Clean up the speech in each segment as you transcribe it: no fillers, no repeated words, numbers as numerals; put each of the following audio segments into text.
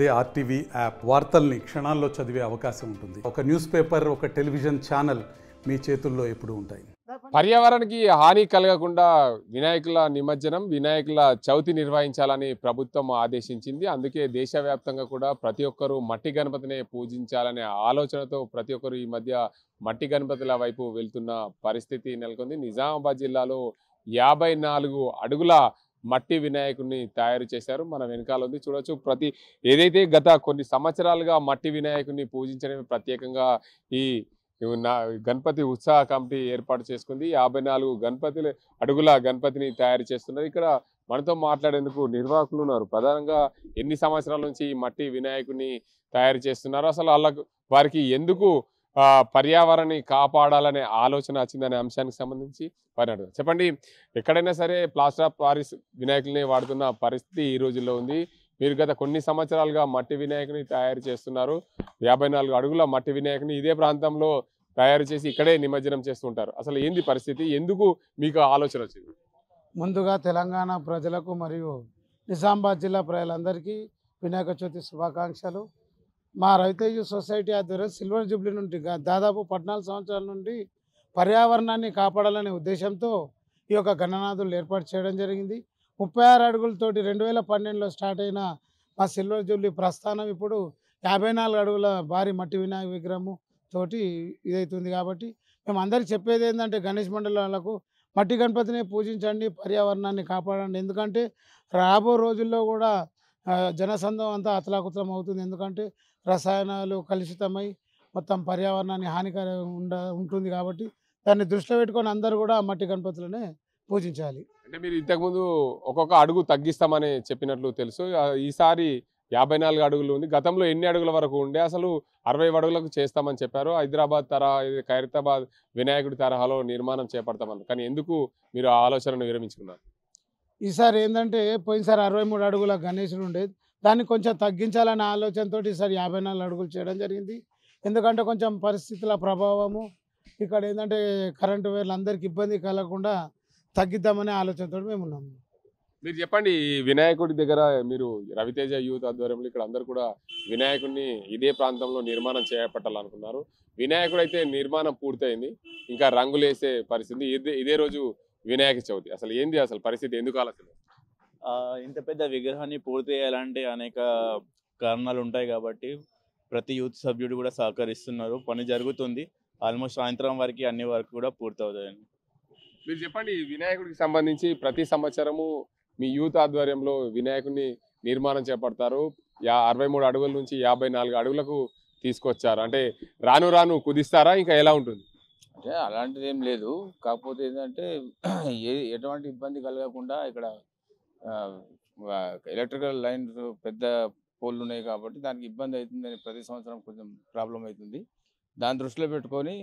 అదే RTV app వార్తల్ని క్షణాల్లో చదివే అవకాశం ఉంటుంది. ఒక న్యూస్ పేపర్, ఒక టెలివిజన్ ఛానల్ మీ చేతుల్లో ఎప్పుడూ ఉంటాయి. పర్యావరణానికి హాని కలగకుండా వినాయకుల నిమజ్జనం, వినాయకుల చవితి నిర్వహించాలని ప్రభుత్వం ఆదేశించింది. అందుకే దేశవ్యాప్తంగా కూడా ప్రతి ఒక్కరూ మట్టి గణపతినే పూజించాలనే ఆలోచనతో ప్రతి ఒక్కరు ఈ మధ్య మట్టి గణపతుల వైపు వెళ్తున్న పరిస్థితి నెలకొంది. నిజామాబాద్ జిల్లాలో 54 అడుగుల మట్టి వినాయకుడిని తయారు చేశారు. మన వెనకాల ఉంది చూడొచ్చు. ఏదైతే గత కొన్ని సంవత్సరాలుగా మట్టి వినాయకుడిని పూజించడమే ప్రత్యేకంగా ఈ గణపతి ఉత్సాహ కమిటీ ఏర్పాటు చేసుకుంది. 54 అడుగుల గణపతిని తయారు చేస్తున్నారు. ఇక్కడ మనతో మాట్లాడేందుకు నిర్వాహకులు ఉన్నారు. ప్రధానంగా ఎన్ని సంవత్సరాల నుంచి ఈ మట్టి వినాయకుడిని తయారు చేస్తున్నారు, అసలు వారికి ఎందుకు పర్యావరణాన్ని కాపాడాలనే ఆలోచన వచ్చిందనే అంశానికి సంబంధించి వారిని చెప్పండి. ఎక్కడైనా సరే ప్లాస్టర్ ఆఫ్ పారిస్ వినాయకుల్ని వాడుతున్న పరిస్థితి ఈ రోజుల్లో ఉంది. మీరు గత కొన్ని సంవత్సరాలుగా మట్టి వినాయకుని తయారు చేస్తున్నారు. 54 అడుగుల మట్టి వినాయకుని ఇదే ప్రాంతంలో తయారు చేసి ఇక్కడే నిమజ్జనం చేస్తుంటారు. అసలు ఏంది పరిస్థితి, ఎందుకు మీకు ఆలోచన వచ్చింది? ముందుగా తెలంగాణ ప్రజలకు మరియు నిజామాబాద్ జిల్లా ప్రజలందరికీ వినాయక చవితి శుభాకాంక్షలు. మా రైతు సొసైటీ ఆధ్వర్యంలో సిల్వర్ జూబ్లీ నుండి దాదాపు 14 సంవత్సరాల నుండి పర్యావరణాన్ని కాపాడాలనే ఉద్దేశంతో ఈ యొక్క గణనాథులు ఏర్పాటు చేయడం జరిగింది. 36 అడుగులతోటి 2012లో స్టార్ట్ అయిన మా సిల్వర్ జూబ్లీ ప్రస్థానం ఇప్పుడు 54 అడుగుల భారీ మట్టి వినాయక విగ్రహం తోటి ఇదవుతుంది. కాబట్టి మేము అందరికి చెప్పేది ఏంటంటే గణేష్ మండలాలకు మట్టి గణపతిని పూజించండి, పర్యావరణాన్ని కాపాడండి. ఎందుకంటే రాబో రోజుల్లో కూడా జనసందం అంతా అతలాకుతలం అవుతుంది. ఎందుకంటే రసాయనాలు కలుషితమై మొత్తం పర్యావరణాన్ని హానికరంగా ఉంటుంది. కాబట్టి దాన్ని దృష్టిలో పెట్టుకొని అందరూ కూడా మట్టి గణపతులనే పూజించాలి. అంటే మీరు ఇంతకుముందు ఒక్కొక్క అడుగు తగ్గిస్తామని చెప్పినట్లు తెలుసు. ఈసారి 54 అడుగులు ఉంది. గతంలో ఎన్ని అడుగుల వరకు ఉండే, అసలు 60 అడుగులకు చేస్తామని చెప్పారు. హైదరాబాద్ ఖైరతాబాద్ వినాయకుడి తరహాలో నిర్మాణం చేపడతామన్నారు. కానీ ఎందుకు మీరు ఆ ఆలోచనను విరమించుకున్నారు? ఈసారి ఏంటంటే పోయినసారి 63 అడుగుల గణేశుడు ఉండేది, దాన్ని కొంచెం తగ్గించాలనే ఆలోచనతో ఈసారి 54 అడుగులు చేయడం జరిగింది. ఎందుకంటే కొంచెం పరిస్థితుల ప్రభావము ఇక్కడ ఏంటంటే కరెంటు వైర్లు అందరికి ఇబ్బంది కలగకుండా తగ్గిద్దామనే ఆలోచనతో మేము ఉన్నాము. మీరు చెప్పండి, ఈ వినాయకుడి దగ్గర మీరు రవితేజ యూత్ ఆధ్వర్యంలో ఇక్కడ అందరూ కూడా వినాయకుడిని ఇదే ప్రాంతంలో నిర్మాణం చేపట్టాలనుకున్నారు. వినాయకుడు అయితే నిర్మాణం పూర్తయింది, ఇంకా రంగులు వేసే పరిస్థితి. ఇదే రోజు వినాయక చవితి. అసలు ఏంది అసలు పరిస్థితి, ఎందుకు ఆలోచన? ఇంత పెద్ద విగ్రహాన్ని పూర్తి చేయాలంటే అనేక కారణాలు ఉంటాయి. కాబట్టి ప్రతి యూత్ సభ్యుడు కూడా సహకరిస్తున్నారు, పని జరుగుతుంది. ఆల్మోస్ట్ సాయంత్రం వరకు అన్ని వరకు కూడా పూర్తవుతాయండి. మీరు చెప్పండి, వినాయకుడికి సంబంధించి ప్రతి సంవత్సరము మీ యూత్ ఆధ్వర్యంలో వినాయకుడిని నిర్మాణం చేపడతారు. 63 అడుగుల నుంచి 54 అడుగులకు తీసుకొచ్చారు. అంటే రాను రాను కుదిస్తారా, ఇంకా ఎలా ఉంటుంది? అంటే అలాంటిది ఏం లేదు. కాకపోతే ఏంటంటే ఎటువంటి ఇబ్బంది కలగకుండా ఇక్కడ ఎలక్ట్రికల్ లైన్స్ పెద్ద పోల్లు ఉన్నాయి కాబట్టి దానికి ఇబ్బంది అవుతుందని ప్రతి సంవత్సరం కొంచెం ప్రాబ్లం అవుతుంది. దాన్ని దృష్టిలో పెట్టుకొని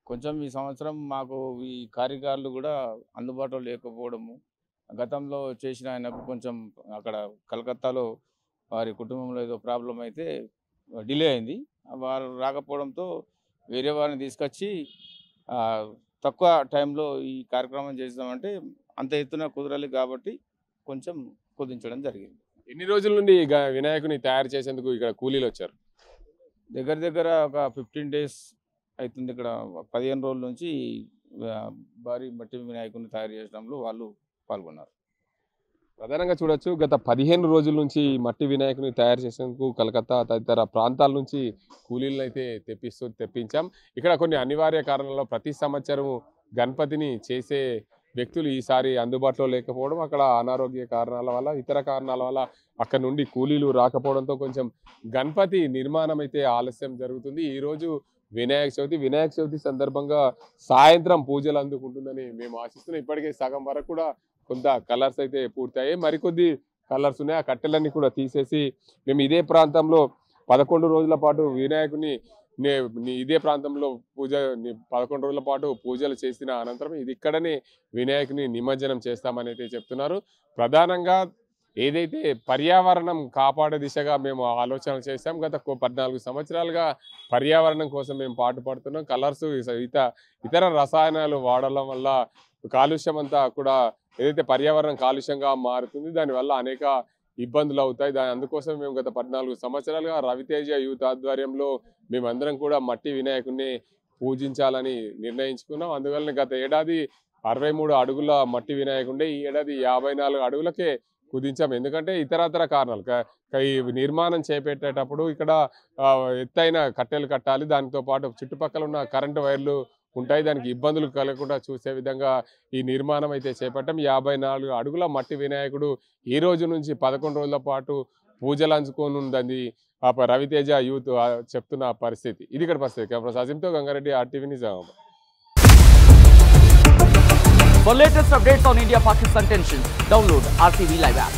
కొంచెం ఈ సంవత్సరం మాకు ఈ కార్యకారులు కూడా అందుబాటులో లేకపోవడము, గతంలో చేసిన ఆయనకు కొంచెం అక్కడ కలకత్తాలో వారి కుటుంబంలో ఏదో ప్రాబ్లం అయితే డిలే అయింది. వారు రాకపోవడంతో వేరే వారిని తీసుకొచ్చి తక్కువ టైంలో ఈ కార్యక్రమం చేద్దామంటే అంత ఎత్తున కుదరాలి కాబట్టి కొంచెం కుదించడం జరిగింది. ఎన్ని రోజుల నుండి వినాయకుని తయారు చేసేందుకు ఇక్కడ కూలీలు వచ్చారు? దగ్గర ఒక 15 days అవుతుంది. ఇక్కడ 15 రోజుల నుంచి భారీ మట్టి వినాయకుని తయారు చేయడంలో వాళ్ళు పాల్గొన్నారు. ప్రధానంగా చూడొచ్చు, గత 15 రోజుల నుంచి మట్టి వినాయకుని తయారు చేసేందుకు కలకత్తా తదితర ప్రాంతాల నుంచి కూలీలను అయితే తెప్పించాం. ఇక్కడ కొన్ని అనివార్య కారణాల ప్రతి సంవత్సరం గణపతిని చేసే వ్యక్తులు ఈసారి అందుబాటులో లేకపోవడం, అక్కడ అనారోగ్య కారణాల వల్ల, ఇతర కారణాల వల్ల అక్కడ నుండి కూలీలు రాకపోవడంతో కొంచెం గణపతి నిర్మాణం అయితే ఆలస్యం జరుగుతుంది. ఈరోజు వినాయక చవితి సందర్భంగా సాయంత్రం పూజలు అందుకుంటుందని మేము ఆశిస్తున్నాం. ఇప్పటికే సగం వరకు కూడా కొంత కలర్స్ అయితే పూర్తయ్యాయి, మరికొద్ది కలర్స్ ఉన్నాయి. ఆ కట్టెలన్నీ కూడా తీసేసి మేము ఇదే ప్రాంతంలో 11 రోజుల పాటు వినాయకుని ఇదే ప్రాంతంలో 11 రోజుల పాటు పూజలు చేసిన అనంతరం ఇక్కడనే వినాయకుని నిమజ్జనం చేస్తామని అయితే చెప్తున్నారు. ప్రధానంగా ఏదైతే పర్యావరణం కాపాడే దిశగా మేము ఆలోచన చేసాం. గత 14 సంవత్సరాలుగా పర్యావరణం కోసం మేము పాటుపడుతున్నాం. కలర్స్ ఇతర రసాయనాలు వాడడం వల్ల కాలుష్యం అంతా కూడా ఏదైతే పర్యావరణం కాలుష్యంగా మారుతుంది, దానివల్ల అనేక ఇబ్బందులు అవుతాయి. అందుకోసం మేము గత 14 సంవత్సరాలుగా రవితేజ యూత్ ఆధ్వర్యంలో మేమందరం కూడా మట్టి వినాయకుడిని పూజించాలని నిర్ణయించుకున్నాం. అందువల్ల గత ఏడాది 63 అడుగుల మట్టి వినాయకుండే, ఈ ఏడాది 54 అడుగులకే కుదించాం. ఎందుకంటే ఇతరతర కారణాలు ఈ నిర్మాణం చేపట్టేటప్పుడు ఇక్కడ ఎత్తైన కట్టెలు కట్టాలి, దానితో పాటు చుట్టుపక్కల ఉన్న కరెంటు వైర్లు ఉంటాయి, దానికి ఇబ్బందులు కలగకుండా చూసే విధంగా ఈ నిర్మాణం అయితే చేపట్టాం. 54 అడుగుల మట్టి వినాయకుడు ఈ రోజు నుంచి 11 రోజుల పాటు పూజలు అంచుకోనుందని రవితేజ యూత్ చెప్తున్న పరిస్థితి. ఇది ఇక్కడ పరిస్థితి. కెమెరా సాజింతో Gangareddy, RTV Nizamabad. For latest updates on India-Pakistan tensions, download RTV Live app.